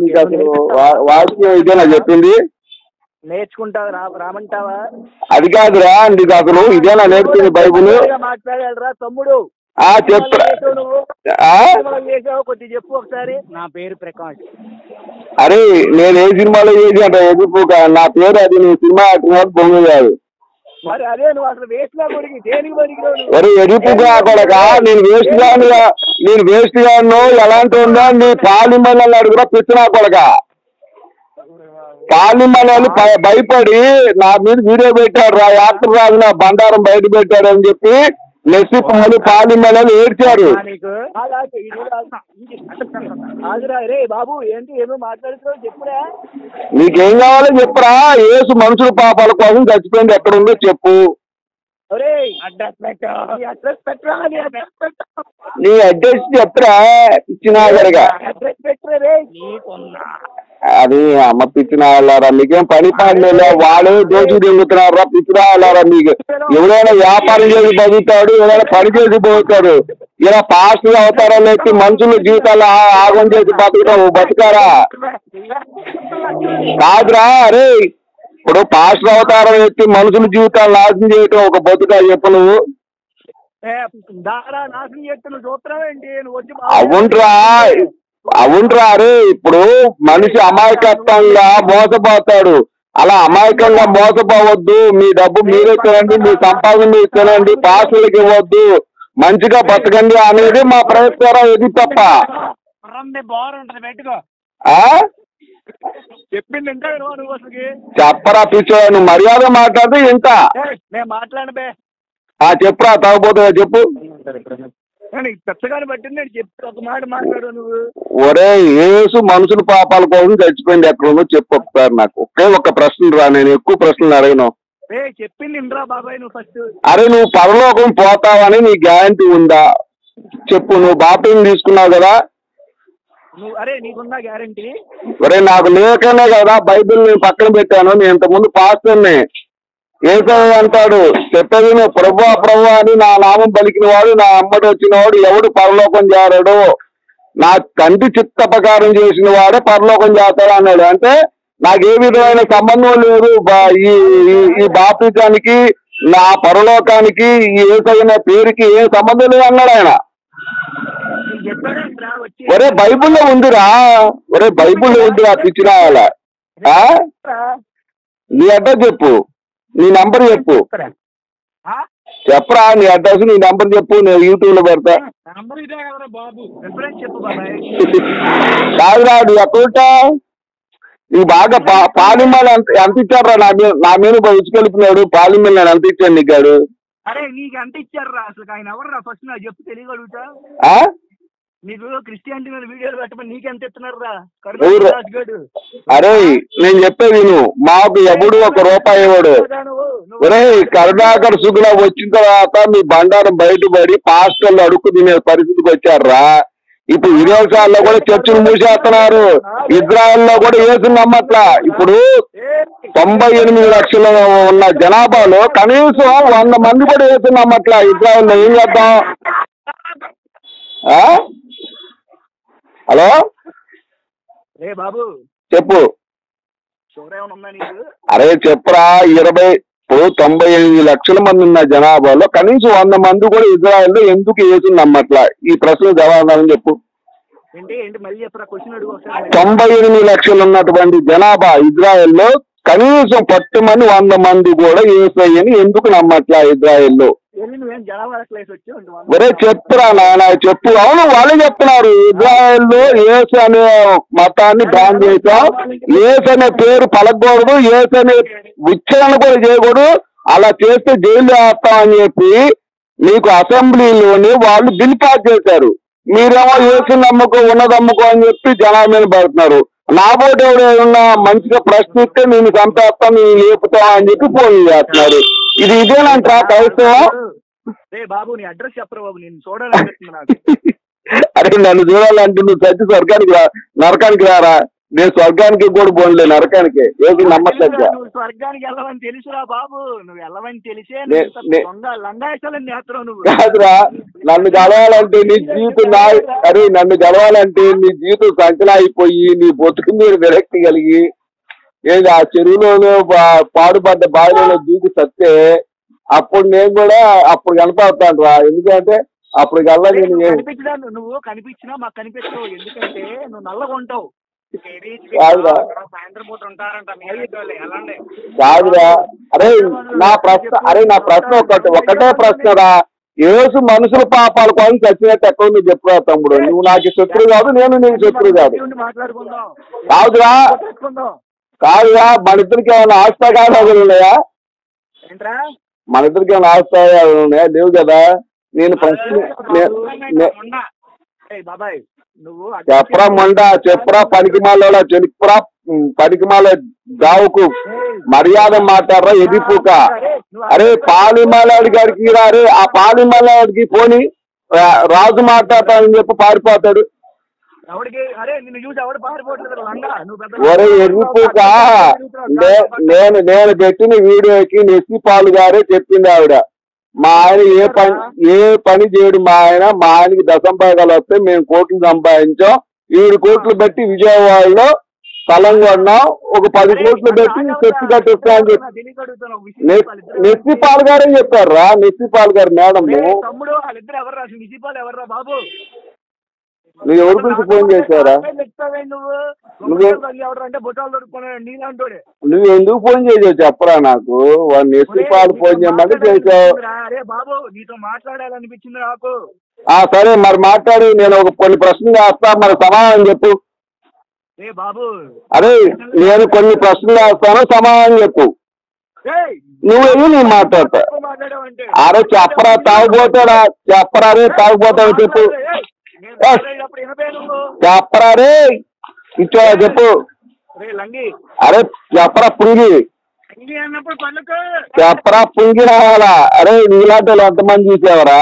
నీకు అసలు వాక్యం ఇదేనా చెప్పింది? నేర్చుకుంటావా? రామంటావా? అది కాదురా, నీకు అసలు ఇదేనా నేర్పింది బైబుల్? మాట్లాడాలరా తమ్ముడు. చెప్పురా. కొద్ది చెప్పు ఒకసారి. నా పేరు ప్రకాష్. అరే నేను ఏ సినిమాలో చేసి అంటే ఎదుపు నా పేరు అది, నీ సినిమా బొమ్మ కాదు. మరి అదే నువ్వు అసలు వేస్ట్ గా కొడికి దేనికి పడికి? ఒరే ఎరుపుగా కొడక, నేను వేస్ట్ గాను ఎలాంటి ఉందా నీ పాలిమని అడుగురా పిచ్చినా కొడక. పాలిమని భయపడి నా మీద వీడియో పెట్టాడు రా, యాత్ర రాజు నా బండారం బయట పెట్టాడు అని చెప్పి నెక్స్ట్ పాలిమని ఏడ్చారు. బాబు ఏంటి ఏమో మాట్లాడుతున్నావు చెప్పురా. నీకేం కావాలో చెప్పురా. యేసు మనుషుల పాపాల కోసం చచ్చిపోయింది ఎక్కడుందో చెప్పు. నీ అడ్రస్ చెప్పురా పిచ్చినాగరగా. అది అమ్మ పిచ్చినాగలారా, మీకేం పని పడలేదా? వాళ్ళే దోచుకు తిరుగుతున్నారా పిచ్చినాగలారా. మీకు ఎవడైనా వ్యాపారం చేసి బతుకుతాడు, ఎవరైనా పని చేసి పోతాడు. ఇలా పాస్టర్ అవతారాలు ఎత్తి మనుషుల జీవితాలు ఆగం చేసి బతుకారా? కాదురా. అరే ఇప్పుడు పాస్టర్ అవతారం ఎత్తి మనుషుల జీవితాలు నాశనం చేయటం ఒక బతుకా చెప్పు నువ్వు? అవునరా. అరే ఇప్పుడు మనిషి అమాయకత్వంగా మోసపోతాడు. అలా అమాయకంగా మోసపోవద్దు. మీ డబ్బు మీరే తినండి, మీ సంపాదన మీరు తినండి, పాస్టర్లకు ఇవ్వద్దు, మంచిగా బతకండి అనేది మా ప్రయత్నం. ఇది తప్ప చెప్పరా పిచ్చో, నువ్వు మర్యాద మాట్లాడితే ఇంత మాట్లాడబే. చెప్పురా తాగబోతున్నా చెప్పు. ఒరే యేసు మనుషుల పాపాల కోసం చచ్చిపోయింది ఎక్కడుందో చెప్పు ఒకసారి. నాకు ఒకే ఒక్క ప్రశ్న రా, నేను ఎక్కువ ప్రశ్నలు అడగను. చెప్పింది బాబాయ్ నువ్వు ఫస్ట్. అరే నువ్వు పరలోకం పోతావని నీ గ్యారంటీ ఉందా చెప్పు. నువ్వు బాప్టిజం తీసుకున్నావు కదా? అరే నీకుందా గ్యారంటీ? ఒరే నాకు లేకనే కదా బైబిల్ నేను పక్కన పెట్టాను. నేను ఇంతకుముందు పాస్టర్ని. ఏసయ్య అంటాడు, చెప్పేది నువ్వు ప్రభువా ప్రభువా అని నా నామం పలికిన వాడు, నా అమ్మడు వచ్చిన వాడు ఎవడు పరలోకం చేరాడు, నా తండ్రి చిత్త ప్రకారం చేసిన వాడే పరలోకం చేస్తాడు అన్నాడు. అంటే నాకు ఏ విధమైన సంబంధం లేదు ఈ బాప్టిజానికి, నా పరలోకానికి, ఈ ఏసయ్య పేరుకి ఏ సంబంధం లేదు అన్నాడు ఆయన. ఒరే బైబుల్లో ఉందిరా, పిచ్చిరావాలా. నీ అడ్రస్ చెప్పు, నీ నంబర్ చెప్పు. చెప్పరా నీ అడ్రస్, నీ నంబర్ చెప్పు, నేను యూట్యూబ్ లో పెడతా. కాదురా నువ్వు ఎక్కడుంటా? నీకు బాగా పాలిమల్ ఎంత ఇచ్చారా? నా మీద ఉచ్చుకెళ్ళిపోయినాడు. పాలిమల్ నేను ఎంత ఇచ్చాను నీకు? అరే నీకు ఎంత ఇచ్చారా అసలు? ఆయన ఎవరు ఫస్ట్ నాకు చెప్పు, తెలియగలుగుతా. నీకు క్రిస్టియానిటీ మీద వీడియోలు పెట్టమని నీకెంత ఇస్తున్నారా? అరే నేను చెప్పేది నువ్వు, మాకు ఎప్పుడు ₹1 ఇవ్వడు. ఒరే కరుణాకర్ సుగులా వచ్చిన తర్వాత మీ బండారం బయటపడి పాస్టర్లు అడుక్కు తినే పరిస్థితికి వచ్చారా. ఇప్పుడు విదేశాల్లో కూడా చర్చిలు మూసేస్తున్నారు. ఇజ్రాయెల్లో కూడా యేసుని నమ్మట్లా. ఇప్పుడు 98 లక్షలు ఉన్న జనాభాలో కనీసం 100 మంది కూడా యేసుని నమ్మట్లా ఇజ్రాయెల్లో. ఏం చేద్దాం? హలో బాబు చెప్పు. అరే చెప్పురా. 98 లక్షల మంది ఉన్న జనాభాలో కనీసం 100 మంది కూడా ఇజ్రాయెల్లో ఎందుకు యేసుని నమ్మట్లా? ఈ ప్రశ్న జవాబు చెప్పు. 98 లక్షలు ఉన్నటువంటి జనాభా ఇజ్రాయెల్లో కనీసం పట్టుమని 100 మంది కూడా యేసయ్యని ఎందుకు నమ్మట్లా ఇజ్రాయెల్లో? ఒరే చెప్పురా నాయన చెప్పు. అవును వాళ్ళే చెప్తున్నారు, ఇజ్రాయెల్లో యేసు అనే మతాన్ని బ్యాన్ చేశాం, యేసు అనే పేరు పలకూడదు, యేసు అనే ఉచ్చారణ కూడా చేయకూడదు, అలా చేస్తే జైలు వేస్తామని చెప్పి మీకు అసెంబ్లీలోని వాళ్ళు బిల్ పాస్ చేశారు. మీరేమో యేసు నమ్మకం ఉన్నదమ్మకం అని చెప్పి జనాల మీద పడుతున్నారు. నా బోటు ఎవరు ఏమన్నా మంచిగా ప్రశ్నిస్తే నేను చంపేస్తాం, నేను లేపుతాం అని చెప్పి ఫోన్ చేస్తున్నారు. ఇదేనంటా క్రైస్తవం? బాబు నీ అడ్రస్ చెప్పరా బాబు, నేను చూడాలనిపిస్తుంది నాకు. అరే నన్ను చూడాలంటే నువ్వు చచ్చి నరకానికి రారా. నేను స్వర్గానికి కూడా పోన్లే, నరకానికి. ఏది నమ్మట్లేదు. నువ్వు స్వర్గానికి వెళ్ళవని తెలుసురా బాబు, నువ్వు వెళ్ళవని తెలిసే లంగాయసాలని నేత్రం నువ్వు. కాదురా, నన్ను గెలవాలంటే నీ జీవితం అరే నన్ను గెలవాలంటే నీ జీవితం సంచలా అయిపోయి నీ బతుకు మీద విరక్తి కలిగి ఏది ఆ చెరువులో పాడుపడ్డ బావిలో దూకి సత్తే అప్పుడు నేను కూడా అప్పుడు కనపడతాను రా. ఎందుకంటే అప్పుడు కల్లా నేను నువ్వు కనిపించినా మాకు కనిపించవు, ఎందుకంటే నువ్వు నల్లగా ఉంటావు. కాదురా కాదురా నా ప్రశ్న ఒకటే ప్రశ్నరా. యేసు మనుషుల పాపాల కోసం చచ్చినట్టు ఎక్కడ నువ్వు చెప్పురా తమ్ముడు. నువ్వు నాకు శత్రువు కాదు, నేను నీకు శత్రువు కాదు. కాదురా మన ఇద్దరికి ఏమైనా ఆస్తాగాలు ఉన్నాయా? మన ఇద్దరికి ఏమైనా ఆస్తాగాలు ఉన్నాయా? లేవు కదా. నేను చెప్పరా మొండ, చెప్పరా పనికిమాల చెప్పురా, పనికిమాల గావుకు మర్యాద మాట్లాడరా ఎదిపుక. అరే పాలిమాలాడి గారికి అరే ఆ పాలిమాలాడికి పోని రాజు మాట్లాడతానని చెప్పి పారిపోతాడు. ఒరే ఎర్రిపూక, నేను పెట్టిన వీడియోకి నెస్సి పాలు గారే చెప్పింది ఆవిడ. మా ఆయన ఏ పని చేయడు. మా ఆయనకి దశంభాగాలు వస్తే మేము కోట్లు సంపాదించాం. 7 కోట్లు పెట్టి విజయవాడలో స్థలం కొన్నాం, ఒక 10 కోట్లు పెట్టి చెట్టు కట్టిస్తా అని చెప్పి నెస్సి పాల్ గారే చెప్పారు. నెస్సి పాల్ గారు మేడం. నువ్వు ఎవరి గురించి ఫోన్ చేశారా? నువ్వు ఎందుకు ఫోన్ చేసావు చెప్పరా నాకు. వాడు నెస్సి పాలు ఫోన్ చేయమంటే చేసావు. సరే మరి మాట్లాడి నేను కొన్ని ప్రశ్నలు వేస్తా, మరి సమాధానం చెప్పు. అరే నేను కొన్ని ప్రశ్నలు వేస్తాను, సమాధానం చెప్పు. నువ్వు వెళ్ళి నేను మాట్లాడతా. అరే చెప్పరా తాగుపోతాడా, చెప్పరా రే తాగుపోతాడు చెప్పు. చెప్పరా రే ఇచ్చా చెప్పు. అరే చెప్పరా పుంగి, చెప్పరా పుంగి రావాలా. అరే నీలాంటి వాళ్ళు ఎంతమంది చూసావరా?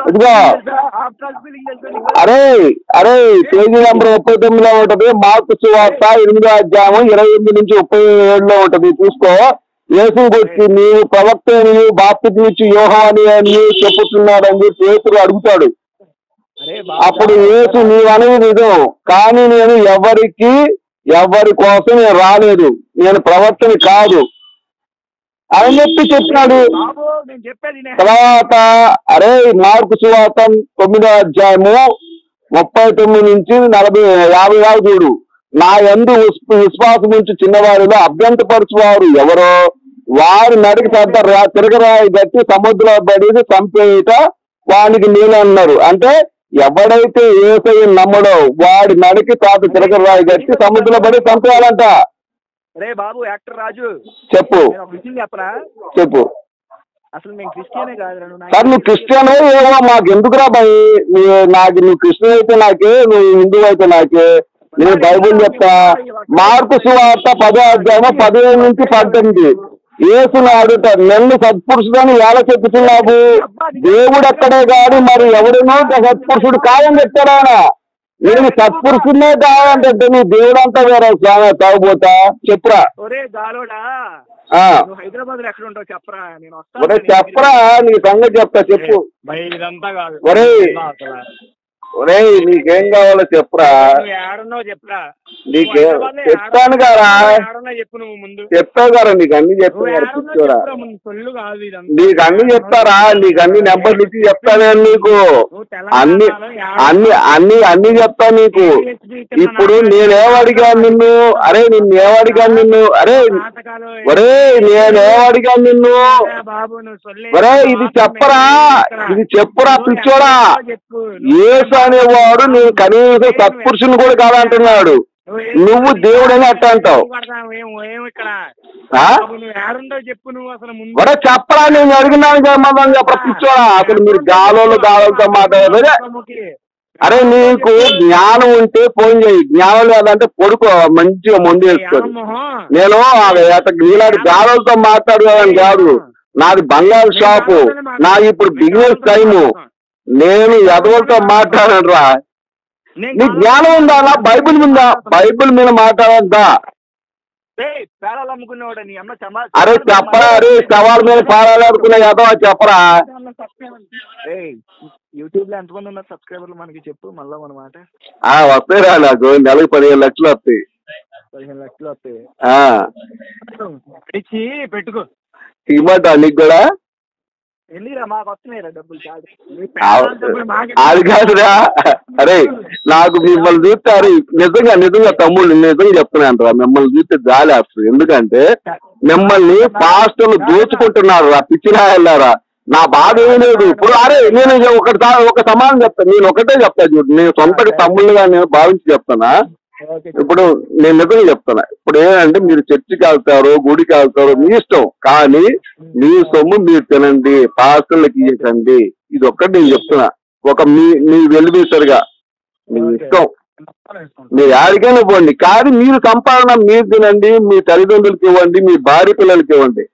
ఇదిగో అరే పేజీ నెంబర్ 39లో ఉంటది. మార్కు సువార్త 8వ అధ్యాయం 28 నుంచి 37లో ఉంటది. చూసుకో. యేసు వచ్చి నీవు ప్రవక్త అని బాప్తిస్మమిచ్చి యోహాను అని చెప్పుతున్నాడని పేతురు అడుగుతాడు. అప్పుడు యేసు నీవనేది నిజం, కానీ నేను ఎవరి కోసం నేను రాలేదు, నేను ప్రవక్తని కాదు అని చెప్పినాడు. తర్వాత అరే మార్కు సువార్త 9వ అధ్యాయము 39 నుంచి 50 చూడు. నా యందు విశ్వాసం నుంచి చిన్నవారిలో అభ్యంతపరచువారు ఎవరో వారి నడికి పెద్ద తిరగరాయి గట్టి సముద్ర పడి చంపేట వానికి నీళ్ళు అన్నారు. అంటే ఎవడైతే యేసయ్య నమ్మడో వాడి నడికి తాత తిరగరాయి గట్టి సముద్రంలో పడి చంపేయాలంట. రే బాబు యాక్టర్ రాజు చెప్పు చెప్పు. అసలు నేను క్రిస్టియనే కాదు. సార్ నువ్వు క్రిస్టియన్ ఏమో మాకు ఎందుకురా భయ్. నువ్వు క్రిస్టియన్ అయితే నాకే, నువ్వు హిందూ అయితే నాకే. నేను బైబుల్ చెప్తా. మార్కు సువార్త 10వ అధ్యాయం 15 నుంచి 18. యేసుని అడుగుతాడు, నన్ను సత్పురుషుడని ఎలా చెప్పుతున్నావు? దేవుడు అక్కడే కాదు మరి ఎవడునో సత్పురుషుడు కాదని చెప్తాడు ఆయన. నేను సత్పురుషుడినే కావాలంటే నువ్వు దేవుడు అంతా వేరే తాగుపోతా చెప్పురా. హైదరాబాద్ లో ఎక్కడ ఉంటావు చెప్పరా, నేను ఒరే చెప్పరా నీ సంగతి చెప్తా చెప్పు. ఒరే నీకేం కావాలో చెప్పురా. నీకే చెప్తాను కదా, చెప్తావు కదా, నీకు అన్ని చెప్తాను కూర్చోరా. నీకు అన్ని చెప్తారా, నీకు అన్ని నెంబర్లు ఇచ్చి చెప్తానే నీకు అన్ని అన్ని అన్ని అన్ని చెప్తా నీకు. ఇప్పుడు నేనేమడిగాను నిన్ను? అరే నిన్నేమడిగాను నిన్ను? అరే ఒరే నేనేమడిగాను నిన్ను? ఒరే ఇది చెప్పరా, ఇది చెప్పురా పిచ్చోడా. యేసు అనేవాడు నేను కనీసం సత్పురుషుని కూడా కాదంటున్నాడు. నువ్వు దేవుడని అట్ట అంటావు. ఒరే చెప్పరా, నేను అడిగినాను చెప్పమని చెప్పరా పిచ్చోడా. అసలు మీరు గాలతో మాట్లాడారు. అరే నీకు జ్ఞానం ఉంటే ఫోన్ చేయి, జ్ఞానం లేదంటే పడుకో మంచిగా మొండి వేసుకోండి. నేను నీలాంటి గాలతో మాట్లాడేవాడిని కాదు. నాది బంగారు షాపు, నా ఇప్పుడు బిజినెస్ టైము. నేను ఎదవలతో మాట్లాడరా? నీ జ్ఞానం ఉందా? నా బైబిల్ ఉందా? బైబిల్ మీద మాట్లాడద్దా? అరే చెప్పరా? అరే సవాల్ మీద పాడాలనుకున్నా ఎదవా చెప్పరా? యూట్యూబ్ లో ఎంతమంది ఉన్నారు సబ్స్క్రైబర్లు మనకి చెప్పు మళ్ళా మన మాట. వస్తాయి రా, నాకు నెలకు 15 లక్షలు వస్తాయి. 15 లక్షలు వస్తాయి. పెట్టుకో ఇవ్వట నీకు కూడా. మాకు వస్తున్నాయిరా డబ్బులు. అది కాదురా. అరే నాకు మిమ్మల్ని చూస్తే అరే నిజంగా తమ్ముళ్ళు నిజంగా చెప్తున్నాను రా, మిమ్మల్ని చూస్తే జాలి వస్తుంది. ఎందుకంటే మిమ్మల్ని పాస్టర్లు దోచుకుంటున్నారు రా, పిచ్చినాయల్లారా. నా బాధ ఏమీ లేదు. ఇప్పుడు అరే నేను ఒక సమానం చెప్తాను, నేను ఒకటే చెప్తా చూడు, నేను సొంతగా తమ్ముళ్ళుగా నేను భావించి చెప్తానా. ఇప్పుడు నేను నిజంగా చెప్తున్నా, ఇప్పుడు ఏంటంటే మీరు చర్చికి వెళ్తారు, గుడికి వెళ్తారు, మీ ఇష్టం. కానీ మీ సొమ్ము మీరు తినండి, పాస్టర్లకు ఇవ్వకండి. ఇది ఒక్కటి నేను చెప్తున్నా. మీ వెలుబీసరిగా మీ ఇష్టం, మీరు యాడికైనా పోండి. కానీ మీరు సంపాదన మీరు తినండి, మీ తల్లిదండ్రులకి ఇవ్వండి, మీ భార్య పిల్లలకి ఇవ్వండి.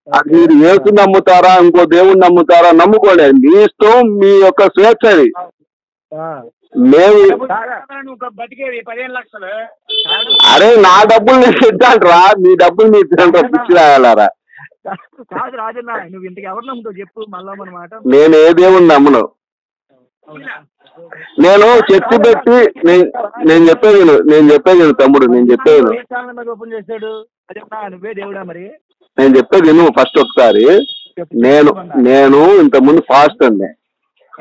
అది మీరు యేసు నమ్ముతారా, ఇంకో దేవుణ్ణి నమ్ముతారా, నమ్ముకోండి. మీ ఇష్టం, మీ యొక్క స్వేచ్ఛ. అది మేము అరే నా డబ్బులు నేను తింటాంట్రా, మీ డబ్బులు మీరు తింటారా? పిచ్చి రాయాలారా? నేను ఏ దేవుణ్ణి నమ్మను. నేను చర్చి పెట్టి నేను చెప్పేది తమ్ముడు, నేను చెప్పేది నువ్వు ఫస్ట్ ఒకసారి. నేను ఇంతకుముందు ఫాస్ట్ అండి.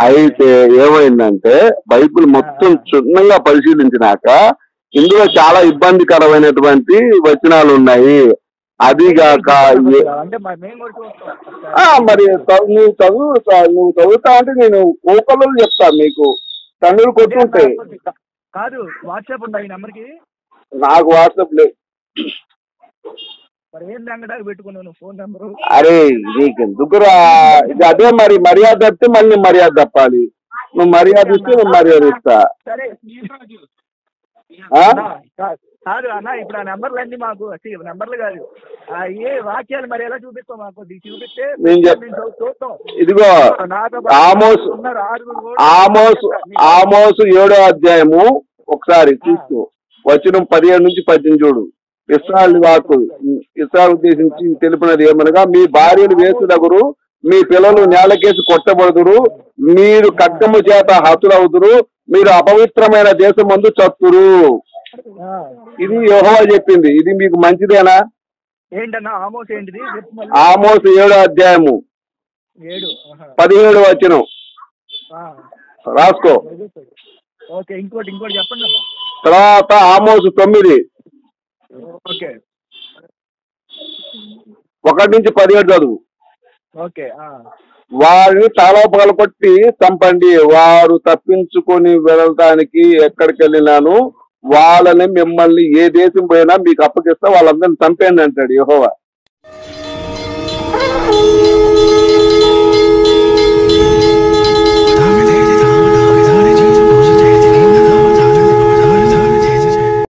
అయితే ఏమైందంటే బైబిల్ మొత్తం క్షుణ్ణంగా పరిశీలించినాక ఇందులో చాలా ఇబ్బందికరమైనటువంటి వచనాలు ఉన్నాయి. అదిగాక మరి నువ్వు చదువుతా అంటే నేను ఊకలు చెప్తా, మీకు తండ్రులు కొట్టుకుంటాయి. నాకు వాట్సాప్ లేదు. అరే నీకెందుకురా? ఇది అదే మరి మర్యాద తప్పితే మళ్ళీ మర్యాద తప్పాలి. నువ్వు మర్యాద ఇస్తే నేను మర్యాద ఇస్తా. కాదు అన్న, ఇప్పుడు ఆ నెంబర్లు అన్ని మాకు నెంబర్లు కాదు, ఏ వాక్యాలు మరి ఎలా చూపిస్తాం? మాకు చూపిస్తే ఇదిగో ఆమోసు 7వ అధ్యాయము ఒకసారి చూస్తూ వచనం 17 నుంచి 18 చూడు. ఇస్రాయేలు ఉద్దేశించి తెలిపినది ఏమనగా, మీ భార్యలు వేసుదగురు, మీ పిల్లలు నేలకేసి కొట్టబడుదురు, మీరు ఖడ్గము చేత హతులవుదురు, మీరు అపవిత్రమైన దేశం ముందు చత్తురు. ఇది యెహోవా చెప్పింది. ఇది మీకు మంచిదేనా? ఆమోసు 7వ అధ్యాయము 17వ వచనం రాసుకో. తర్వాత ఆమోసు 9 1 నుంచి 17 చదువు. వారిని తలపగలు కొట్టి చంపండి, వారు తప్పించుకొని వెళ్ళడానికి ఎక్కడికి వెళ్ళినాను వాళ్ళని మిమ్మల్ని ఏ దేశం పోయినా మీకు అప్పగిస్తా, వాళ్ళందరినీ చంపేయండి అంటాడు యెహోవా.